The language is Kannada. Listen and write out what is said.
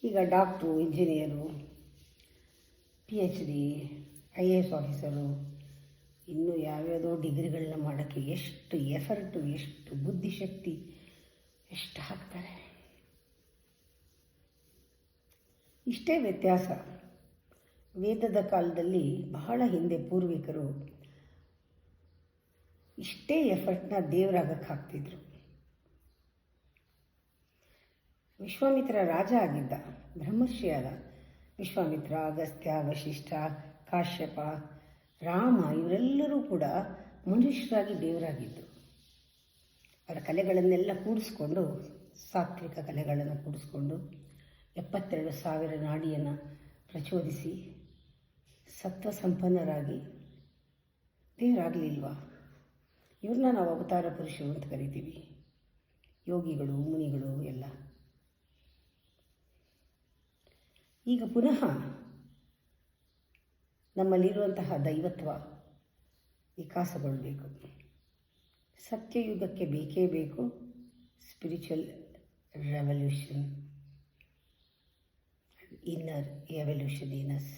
ಈಗ doctor, engineer, PhD, IAS officer, ಇನ್ನೂ ಯಾವ್ಯಾವುದೋ ಡಿಗ್ರಿಗಳನ್ನ ಮಾಡೋಕ್ಕೆ ಎಷ್ಟು ಎಫರ್ಟು, ಎಷ್ಟು ಬುದ್ಧಿಶಕ್ತಿ, ಎಷ್ಟು ಹಾಕ್ತಾರೆ. ಇಷ್ಟೇ ವ್ಯತ್ಯಾಸ. ವೇದದ ಕಾಲದಲ್ಲಿ ಬಹಳ ಹಿಂದೆ ಪೂರ್ವಿಕರು ಇಷ್ಟೇ ಎಫರ್ಟ್ನ ದೇವರಾಗಕ್ಕೆ ಹಾಕ್ತಿದ್ರು. ವಿಶ್ವಾಮಿತ್ರ ರಾಜ ಆಗಿದ್ದ, ಬ್ರಹ್ಮರ್ಷಿ ಆದ. ವಿಶ್ವಾಮಿತ್ರ, ಅಗಸ್ತ್ಯ, ವಶಿಷ್ಠ, ಕಾಶ್ಯಪ, ರಾಮ ಇವರೆಲ್ಲರೂ ಕೂಡ ಮನುಷ್ಯರಾಗಿ ದೇವರಾಗಿದ್ದರು. ಅವರ ಕಲೆಗಳನ್ನೆಲ್ಲ ಕೂಡಿಸ್ಕೊಂಡು, ಸಾತ್ವಿಕ ಕಲೆಗಳನ್ನು ಕೂಡಿಸ್ಕೊಂಡು 72,000 ನಾಡಿಯನ್ನು ಪ್ರಚೋದಿಸಿ ಸತ್ವ ಸಂಪನ್ನರಾಗಿ ದೇವರಾಗಲಿಲ್ವಾ? ಇವ್ರನ್ನ ನಾವು ಅವತಾರ ಪುರುಷರು ಅಂತ ಕರಿತೀವಿ, ಯೋಗಿಗಳು, ಮುನಿಗಳು ಎಲ್ಲ. ಈಗ ಪುನಃ ನಮ್ಮಲ್ಲಿರುವಂತಹ ದೈವತ್ವ ವಿಕಾಸಗೊಳ್ಳಬೇಕು. ಸತ್ಯಯುಗಕ್ಕೆ ಬೇಕೇ ಬೇಕು spiritual revolution, inner evolution in us.